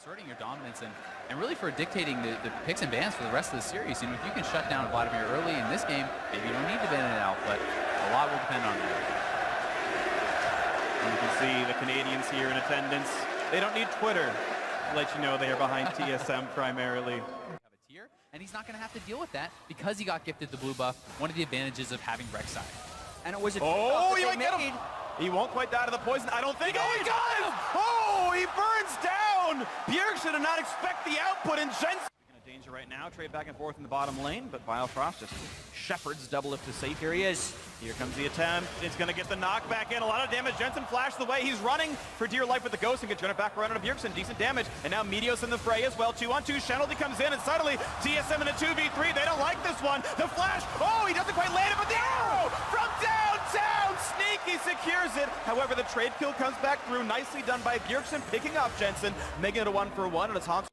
asserting your dominance and really for dictating the picks and bans for the rest of the series. You know, if you can shut down Vladimir early in this game, maybe you don't need to ban it out, but a lot will depend on that. You can see the Canadians here in attendance. They don't need Twitter to let you know they are behind TSM primarily. And he's not going to have to deal with that because he got gifted the blue buff, one of the advantages of having Rek'Sai. And it was a you might get him. He won't quite die to the poison, I don't think. Oh, he does! Oh, he burns down! Bjergsen did not expect the output, and Jensen in a danger right now. Trade back and forth in the bottom lane, but Biofrost just shepherds double lift to safe. Here he is. Here comes the attempt. It's going to get the knockback in. A lot of damage. Jensen flashed the way. He's running for dear life with the ghost and gets it back around on Bjergsen. Decent damage. And now Meteos in the fray as well. 2-on-2. Shenalty comes in and suddenly TSM in a 2v3. They don't like this one. The flash. Oh, he doesn't quite land it, but the arrow from downtown. Sneaky secures it. However, the trade kill comes back through. Nicely done by Bjergsen, picking up Jensen, making it a 1-for-1, and it's Hans.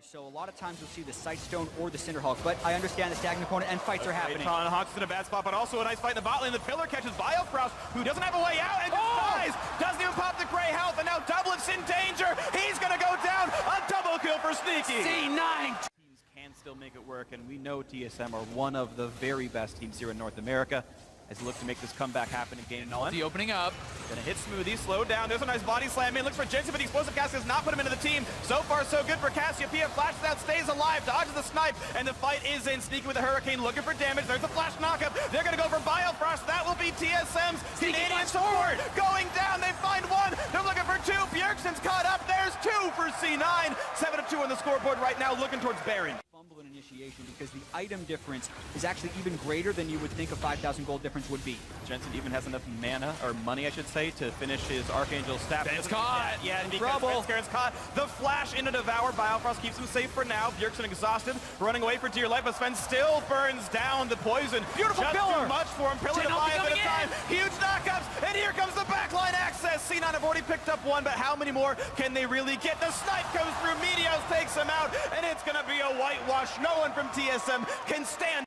So a lot of times you'll see the Sightstone or the Cinderhawk, but I understand the stagnant opponent and fights are happening. Hawk's in a bad spot, but also a nice fight in the bot lane. The pillar catches Biofrost, who doesn't have a way out and just dies. Doesn't even pop the gray health, and now Doublet's in danger. He's gonna go down. A double kill for Sneaky. C9. Teams can still make it work, and we know TSM are one of the very best teams here in North America. As he looks to make this comeback happen in game 1. The opening up. Gonna hit Smoothie, slow down. There's a nice body slam in. Looks for Jensen, but the explosive cast does not put him into the team. So far, so good for Cassiopeia. Flashes out, stays alive, dodges the snipe, and the fight is in. Sneaky with a Hurricane, looking for damage. There's a flash knockup. They're gonna go for Biofrost. That will be TSM's Canadian support. Going down, they find one. They're looking for two. Bjergsen's caught up. There's two for C9. 7-2 on the scoreboard right now, looking towards Baron. Fumble in initiation because the item difference is actually even greater than you would think a 5,000 gold difference would be. Jensen even has enough mana, or money I should say, to finish his Archangel staff. Ben's caught! Yeah, and because Ben's caught. The flash into Devour. Biofrost keeps him safe for now. Bjergsen exhausted, running away for dear life, but Sven still burns down the poison. Beautiful Just pillar! Too much for him. Pillar to buy a bit of time. Huge knockups, and here comes the backline access. C9 have already picked up one, but how many more can they really get? The snipe comes through. Meteos takes him out, and it's going to be a whitewash. No one from TSM can stand.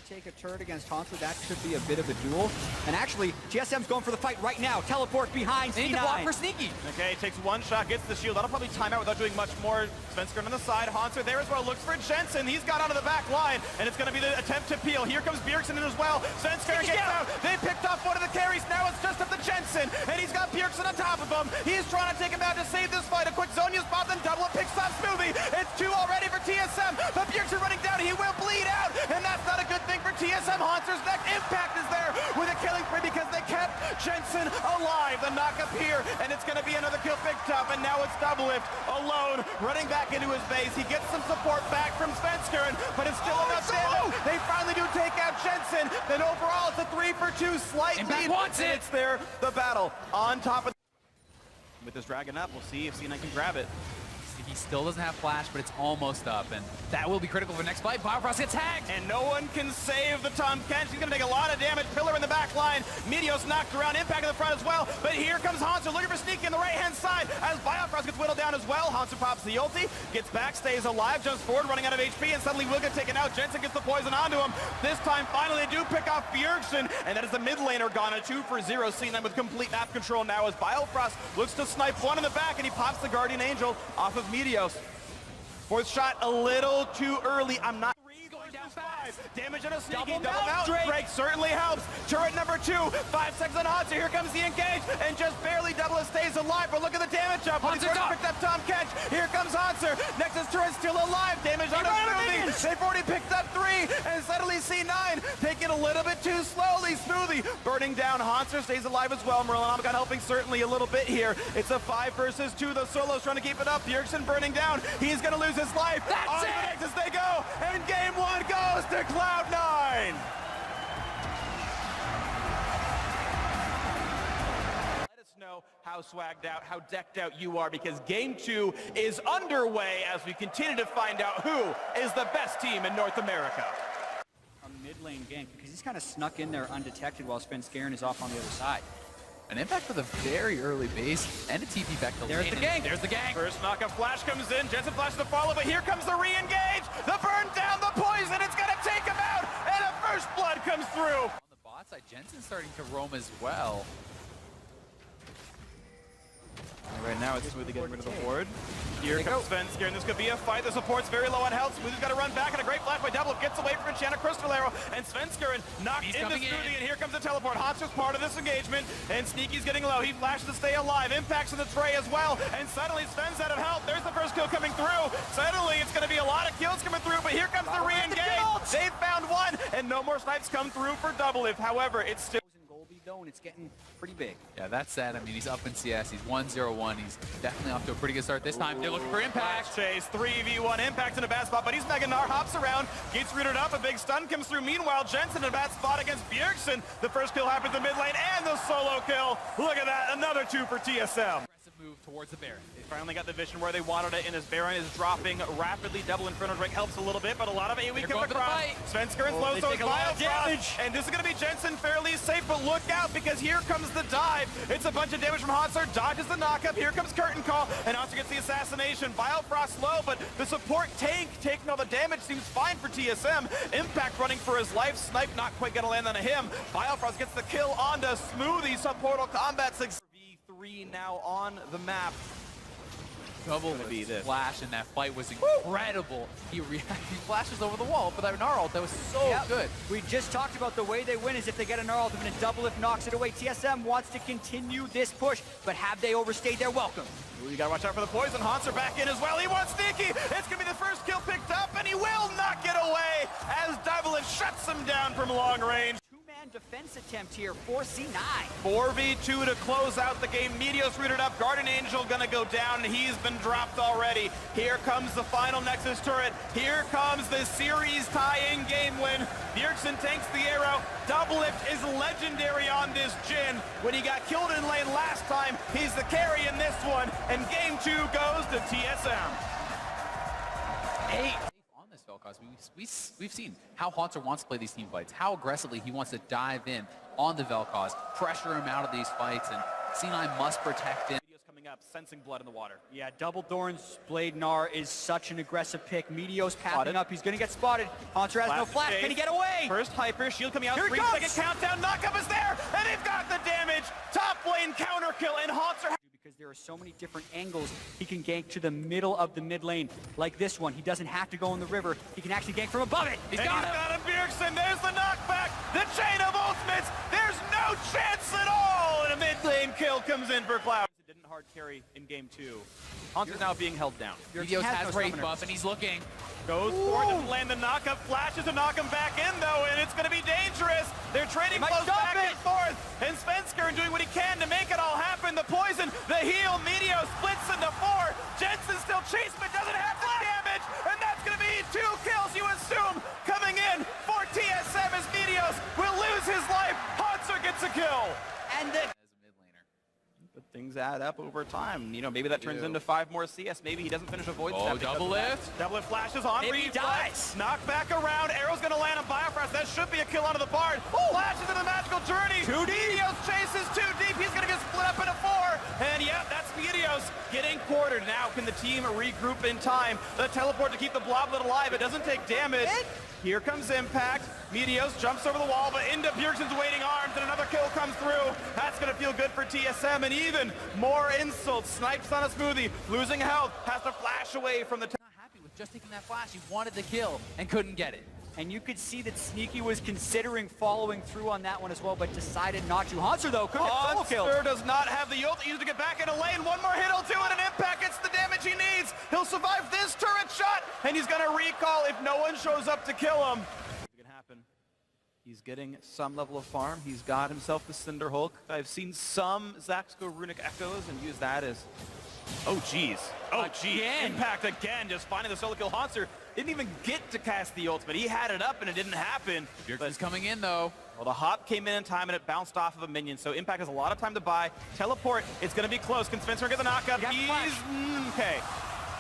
Take a turret against Haunter, that should be a bit of a duel. And actually, TSM's going for the fight right now. Teleport behind C9. They need to block for Sneaky. Okay, takes one shot, gets the shield. That'll probably time out without doing much more. Svenskern on the side, Haunter there as well. Looks for Jensen. He's got onto the back line, and it's going to be the attempt to peel. Here comes Bjergsen in as well. Svenskern gets out. They picked off one of the carries. Now it's just up to Jensen, and he's got Bjergsen on top of him. He's trying to take him out to save this fight. A quick Zonya's pop, then double it, picks up Smoothie. It's two already for TSM, but Bjergsen running down. He will bleed out, and that's not a good thing for TSM. Haunter's next impact is there with a killing spree because they kept Jensen alive. The knockup here, and it's going to be another kill picked up, and now it's double lift alone, running back into his base. He gets some support back from Svenskern, but it's still enough damage. They finally do take out Jensen. Then overall, it's a 3-for-2 slight lead. Wants it. It's there, the battle on top of. With this dragon up, we'll see if C9 can grab it. He still doesn't have flash, but it's almost up, and that will be critical for the next fight. Biofrost gets tagged! And no one can save the Tom Kench. He's going to take a lot of damage. Pillar in the back line. Meteos knocked around. Impact in the front as well. But here comes Hansu looking for Sneaky on the right-hand side as Biofrost gets whittled down as well. Hansu pops the ulti, gets back, stays alive, jumps forward, running out of HP, and suddenly will get taken out. Jensen gets the poison onto him. This time, finally, they do pick off Bjergsen, and that is the mid laner gone. A 2-for-0. C9 with complete map control now as Biofrost looks to snipe one in the back, and he pops the Guardian Angel off of Meteos. Fourth shot a little too early. I'm not going down fast. Damage on a Sneaky. Double mount. Drake certainly helps. Turret number 2. 5 seconds on Hansu. Here comes the engage. And just barely double it stays alive. But look at the damage up. He's already picked up Tom Kench. Here comes Hansu. Nexus turret still alive. Damage on a Smoothie. They've already picked up 3. And suddenly C9 taking a little bit too slowly. Smoothie burning down. Hansu stays alive as well. Merlin helping certainly a little bit here. It's a 5 versus 2. The Solo's trying to keep it up. Bjergsen burning down. He's going to lose his life. That's it! The Nexus they go. And game 1 goes to Cloud9. Let us know how swagged out, how decked out you are, because game 2 is underway as we continue to find out who is the best team in North America. A mid lane gank because he's kind of snuck in there undetected while Svenskern is off on the other side. An impact with a very early base and a TP back to There's lane. the gank. There's the gank. First knockup flash comes in. Jensen flashes the follow, but here comes the re-engage. The burn down, the poison. It's going to take him out, and a first blood comes through. On the bot side, Jensen's starting to roam as well. Right now it's Smoothie getting rid of the ward. Here They comes go. Svensker, and this could be a fight. The support's very low on health. Smoothie's got to run back, and a great flash by Double gets away from Enchanted Crystal Arrow, and Svensker knocked He's into coming Smoothie, in. and here comes the teleport. Hanser's part of this engagement, and Sneaky's getting low. He flashes to stay alive. Impact's in the tray as well, and suddenly Sven's out of health. There's the first kill coming through. Suddenly it's going to be a lot of kills coming through, but here comes the re-engage. They've found one, and no more snipes come through for Double. However, it's still Goldie though, and it's getting pretty big. Yeah, that said, I mean, he's up in CS. He's 1-0-1. He's definitely off to a pretty good start this time. They're looking for impact. Chase, 3v1, Impact in a bad spot, but he's Mega Gnar, hops around, gets rooted up, a big stun comes through. Meanwhile, Jensen in a bad spot against Bjergsen. The first kill happens in mid lane, and the solo kill. Look at that, another 2 for TSM. Aggressive move towards the Baron. They finally got the vision where they wanted it, and as Baron is dropping rapidly, Double Inferno Drake helps a little bit, but a lot of AoE They're come going for the across. fight. Svensker and Oh, slow, they so take it's a lot of damage. Biofrost, and this is going to be Jensen fairly safe, but look out, because here comes the dive. It's a bunch of damage from Hanser, dodges the knockup, here comes Curtain Call, and Hanser gets the assassination. Biofrost low, but the support tank taking all the damage seems fine for TSM. Impact running for his life, Snipe not quite going to land on him. Biofrost gets the kill onto Smoothie, Subportal Combat 6v3 now on the map. Double gonna be this. flash, and that fight was incredible. He flashes over the wall for that Gnar ult. That was so Yep. good. We just talked about the way they win is if they get a Gnar ultimate and Double if knocks it away. TSM wants to continue this push, but have they overstayed their welcome? Ooh, you gotta watch out for the poison. Hanser back in as well. He wants Sneaky. It's gonna be the first kill picked up, and he will not get away as Double shuts him down from long range. Two-man defense attempt here for C9. 4v2 to close out the game. Meteos rooted up. Guardian Angel gonna go down, and he's been dropped already. Here comes the final Nexus turret. Here comes the series tie-in game win. Bjergsen tanks the arrow. Doublelift is legendary on this Jhin. When he got killed in lane last time, he's the carry in this one, and game 2 goes to TSM. 8 on this Vel'Koz. We've seen how Hanser wants to play these team fights, how aggressively he wants to dive in on the Vel'Koz, pressure him out of these fights, and C9 must protect him. Meteos coming up, sensing blood in the water. Yeah, Double Thorn's Blade Gnar is such an aggressive pick. Meteos Spotted. pathing up. He's going to get spotted. Hanser has no flash. chase. Can he get away? First hyper, shield coming out, Here it 3-second comes. countdown, knockup is there, and they've got the damage. Top lane counter kill, and Hanser Because there are so many different angles he can gank to the middle of the mid lane. Like this one, he doesn't have to go in the river. He can actually gank from above it. He's got him. him. Bjergsen, there's the knockback, the chain of ultimates. There's no chance at all, and a mid lane kill comes in for Cloud. It didn't hard carry in game 2. Hanser's now being held down. Meteos has no Wraith summoner. buff, and he's looking. Goes for it, doesn't land the knockup, flashes to knock him back in though, and it's going to be dangerous. They're trading might blows stop back it. and forth, and Svensker doing what he can to make it all happen. The poison, the heal, Meteos splits into 4. Jensen still chased, but doesn't have the damage, and that's going to be 2 kills, you assume, coming in for TSM as Meteos will lose his life. Hanser gets a kill. And the As a mid laner. But things add up over time. You know, maybe that turns Ew. into 5 more CS. Maybe he doesn't finish a void Oh, step because double of that. lift. Double lift flashes on. Maybe he reflex, dies. knock back around. Arrow's going to land on Biofrost. That should be a kill onto the Bard. Flashes into the magical journey. Meteos chases too deep. He's going to get split up into 4. And yeah, that's Meteos getting quartered. Now can the team regroup in time? The teleport to keep the Bloblet alive. It doesn't take damage. Here comes Impact. Meteos jumps over the wall, but into Bjergsen's waiting arms, and another kill comes through. That's going to feel good for TSM, and even more insults. Snipes on a Smoothie, losing health, has to flash away from the... Not happy with just taking that flash. He wanted the kill and couldn't get it. And you could see that Sneaky was considering following through on that one as well, but decided not to. Hanser, though, could get solo killed. Hanser does not have the ult. He used to get back into lane. One more hit will do it, and Impact gets the damage he needs. He'll survive this turret shot, and he's going to recall if no one shows up to kill him. It can happen. He's getting some level of farm. He's got himself the Cinder Hulk. I've seen some Zaxco Runic Echoes and use that as... Oh, jeez. Oh, geez. Again. Impact again, just finding the solo kill. Hanser didn't even get to cast the ultimate. He had it up, and it didn't happen. Bjergsen's coming in, though. Well, the hop came in time, and it bounced off of a minion, so Impact has a lot of time to buy. Teleport, it's going to be close. Can Spencer get the knockup? He got He's... flash. Okay.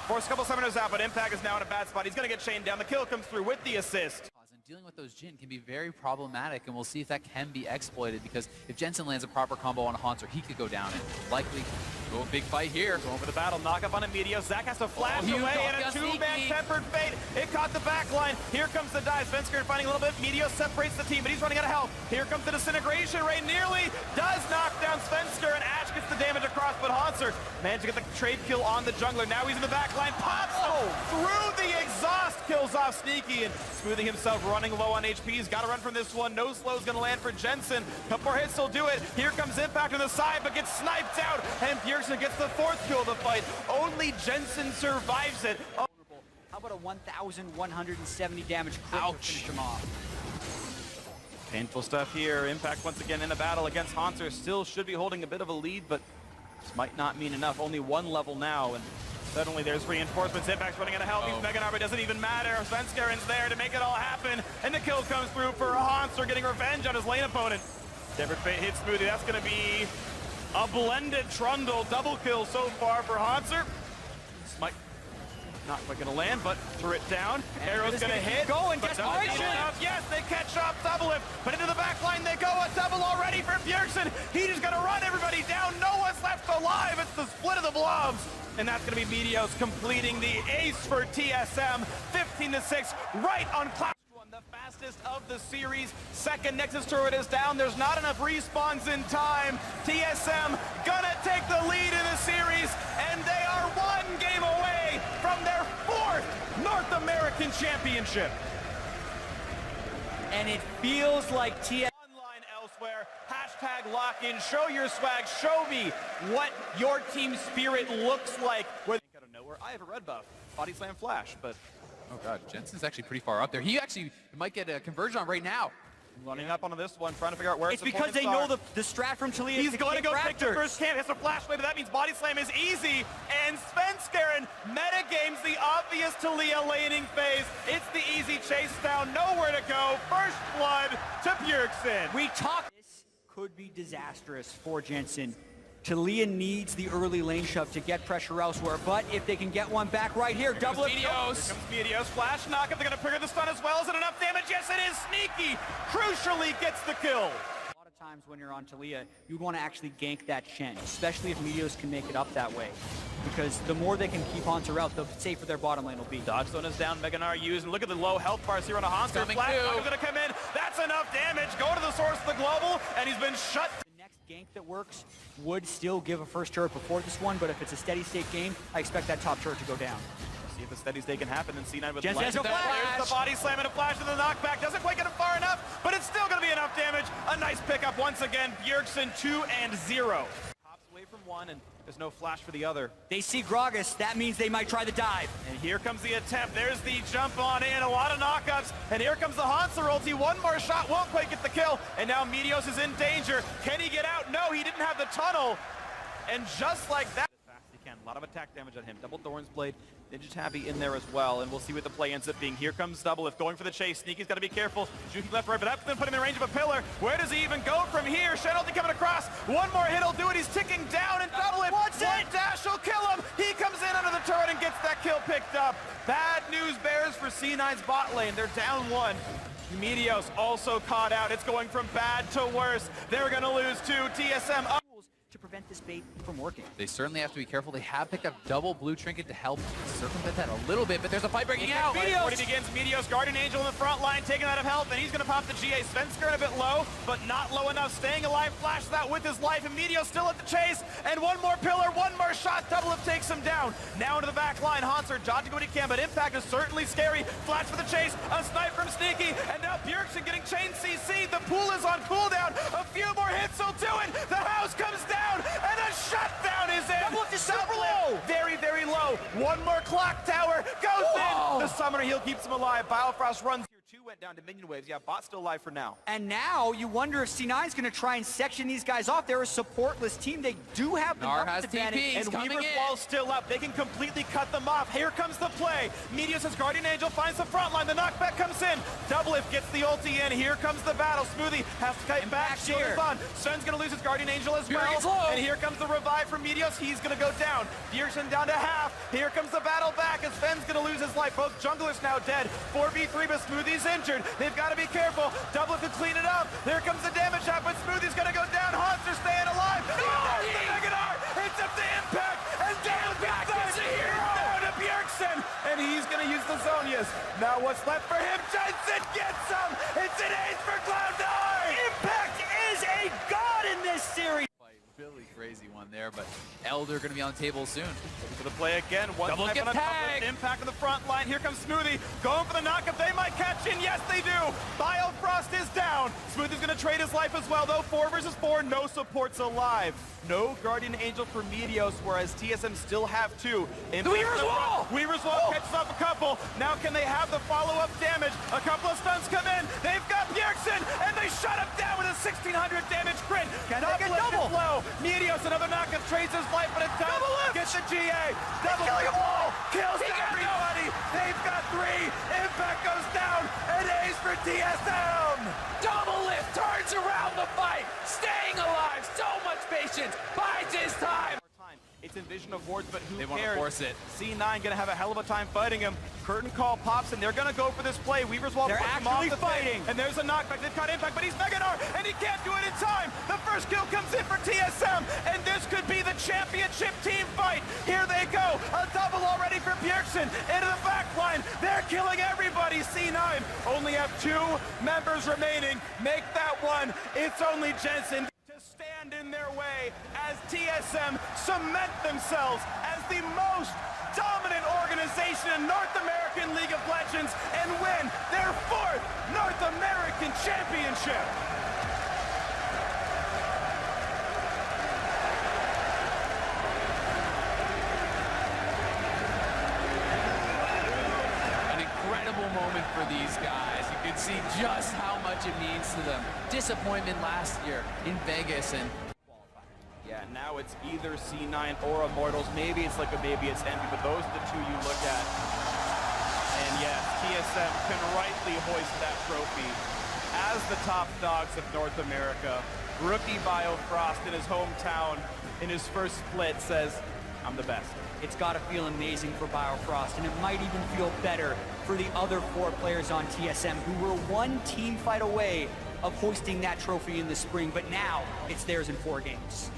Force a couple summoners out, but Impact is now in a bad spot. He's going to get chained down. The kill comes through with the assist. dealing with those Jhin can be very problematic, and we'll see if that can be exploited, because if Jensen lands a proper combo on a Haunter, he could go down and likely go a big fight here. Going for the battle, knock up on a Meteos. Zach has to flash away, and a two-man tempered fate. It caught the back line. Here comes the dive. Svensker finding a little bit. Meteos separates the team, but he's running out of health. Here comes the disintegration ray. Nearly does knock down Svensker, and Ash gets the damage across, but Haunter managed to get the trade kill on the jungler. Now he's in the back line. Pops through the exhaust, kills off Sneaky, and smoothing himself, running low on HP. He's got to run from this one. No slow's going to land for Jensen. Couple more hits will do it. Here comes Impact on the side, but gets sniped out, and Bjergsen gets the fourth kill of the fight. Only Jensen survives it. How about a 1,170 damage crit to finish him off? Painful stuff here. Impact once again in a battle against Haunter. Still should be holding a bit of a lead, but this might not mean enough. Only one level now, and suddenly there's reinforcements. Impact's running out of health. Mega Narva doesn't even matter. Svenskaren's there to make it all happen, and the kill comes through for Haunter, getting revenge on his lane opponent. Tempered Fate hits Smoothie. That's going to be a blended Trundle. Double kill so far for Haunter. This might not quite going to land, but turret down. Arrow's going to hit. Going, but desperation! Yes, they catch up. Double it. But into the back line they go. A double already for Bjergsen. He's just going to run everybody down. No one's left alive. It's the split of the blobs. And that's going to be Meteos completing the ace for TSM. 15-6, right on clock. The fastest of the series. Second Nexus turret is down. There's not enough respawns in time. TSM gonna take the lead in the series, and they are one game away from their fourth North American championship. And it feels like TSM Online elsewhere. Hashtag lock in. Show your swag. Show me what your team spirit looks like. Where out of nowhere, I have a red buff. Body slam flash, but Oh god, Jensen's actually pretty far up there. He actually might get a conversion on right now. running up onto this one, trying to figure out where it's because they know the strat from Taliyah. He's going to go pick the first camp. It's a flashlight, but that means body slam is easy. And Svenskeren metagames the obvious Taliyah laning phase. It's the easy chase down, nowhere to go. First blood to Bjergsen. We talked. This could be disastrous for Jensen. Taliyah needs the early lane shove to get pressure elsewhere, but if they can get one back right here, double it. Here comes Meteos. Flash knock up. They're going to trigger the stun as well. Is it enough damage? Yes, it is. Sneaky crucially gets the kill. A lot of times when you're on Taliyah, you want to actually gank that Shen, especially if Meteos can make it up that way. Because the more they can keep Haunter out, the safer their bottom lane will be. Dodge zone is down. Meganar used, and look at the low health bars here on a Haunter. Flash knock is going to come in. That's enough damage. Go to the source of the global, and he's been shut. Gank that works would still give a first turret before this one, but if it's a steady state game, I expect that top turret to go down. See if a steady state can happen, and C9 with Jensen has a flash. There's the body slam and a flash to the knockback. Doesn't quite get him far enough, but it's still going to be enough damage. A nice pickup once again. Bjergsen 2-0. Pops away from one, and there's no flash for the other. They see Gragas. That means they might try the dive. And here comes the attempt. There's the jump on in. A lot of knockups. And here comes the Haunter ulti. One more shot. Won't quite get the kill. And now Meteos is in danger. Can he get out? No, he didn't have the tunnel. And just like that, as fast as he can. A lot of attack damage on him. Double Thorns Blade. Ninja Tabby in there as well, and we'll see what the play ends up being. Here comes Doublelift going for the chase. Sneaky's got to be careful. Juking left, right, but that's going to put him in range of a pillar. Where does he even go from here? Shen ulti coming across. One more hit will do it. He's ticking down, and Doublelift, one dash will kill him. He comes in under the turret and gets that kill picked up. Bad news bears for C9's bot lane. They're down one. Meteos also caught out. It's going from bad to worse. They're going to lose two. TSM up. To prevent this bait from working. They certainly have to be careful. They have picked up double blue trinket to help circumvent that a little bit, but there's a fight breaking out. Meteos begins. Meteos, Guardian Angel in the front line, taken out of health, and he's going to pop the GA. Svenskeren a bit low, but not low enough. Staying alive, flashes out with his life, and Meteos still at the chase. And one more pillar, one more shot. Doublelift takes him down. Now into the back line. Haunter dodging what he can, but Impact is certainly scary. Flash for the chase. A snipe from Sneaky, and now Bjergsen getting chain CC. The pool is on cooldown. A few more hits will do it. The house comes down, and a shutdown is in. Doublelift is super low. Very, very low. One more clock tower goes in. The summoner heal keeps him alive. Biofrost runs here. Two went down to minion waves. Yeah, bot's still alive for now. And now you wonder if C9 is going to try and section these guys off. They're a supportless team. They do have the numbers advantage. And Weaver's wall's still up. They can completely cut them off. Here comes the play. Meteos' as Guardian Angel finds the front line. The knockback comes in. Doublelift gets the ulti in. Here comes the battle. Smoothie has to kite back. Shield is on. Sven's going to lose his Guardian Angel as well. And here comes the revive from Meteos. He's going to go down. Bjergsen down to half. Here comes the battle back as Sven's going to lose his life. Both junglers now dead. 4v3, but Smoothie's in. injured. They've got to be careful. Double to clean it up. There comes the damage shot, but Smoothie's going to go down. Haunter staying alive. There's the Meganar. It's up to Impact. And Impact is a hero. Down to Bjergsen. And he's going to use the Zonias. Now what's left for him? Jensen gets him. It's an ace for Cloud9. Impact is a god in this series. Really crazy one there, but Elder going to be on the table soon. For the play again. One Double time get on top tagged. of Impact on the front line. Here comes Smoothie. Going for the knockup. They might catch in. Yes, they do. Biofrost is down. Smoothie's going to trade his life as well, though. 4 versus 4. No supports alive. No Guardian Angel for Meteos, whereas TSM still have 2. The Weaver's Wall! Weaver's Wall catches up a couple. Now can they have the follow-up damage? A couple of stuns come in. They've got Bjergsen, and they shut him down with a 1600 damage crit. Can they get double? Low. Meteos, another knockup, trades his life, but it does. Double lift. Gets the GA. Double killing them all. Kills everybody. They've got 3. Impact goes down. An ace for TSM. Double lift turns around the fight, staying alive. So much patience. Bides his time. It's in vision of wards, but who They want cares? to force it. C9 gonna have a hell of a time fighting him. Curtain call pops, and they're gonna go for this play. Weaver's Wall They're puts him off actually the fighting. thing. And there's a knockback. They've caught Impact, but he's Meganar, and he can't do it in time. The first kill comes in for TSM, and this could be the championship team fight. Here they go. A double already for Bjergsen. Into the back line. They're killing everybody. C9 only have 2 members remaining. Make that one. It's only Jensen to stand in their way as TSM cement themselves as the most dominant organization in North American League of Legends and win their 4th North American Championship. An incredible moment for these guys. You can see just how much it means to them. Disappointment last year in Vegas, and Yeah, now it's either C9 or Immortals. Maybe it's like a maybe it's Envy, but those are the 2 you look at. And yes, TSM can rightly hoist that trophy as the top dogs of North America. Rookie Biofrost in his hometown in his first split says, I'm the best. It's got to feel amazing for Biofrost, and it might even feel better for the other 4 players on TSM who were 1 team fight away of hoisting that trophy in the spring, but now it's theirs in 4 games.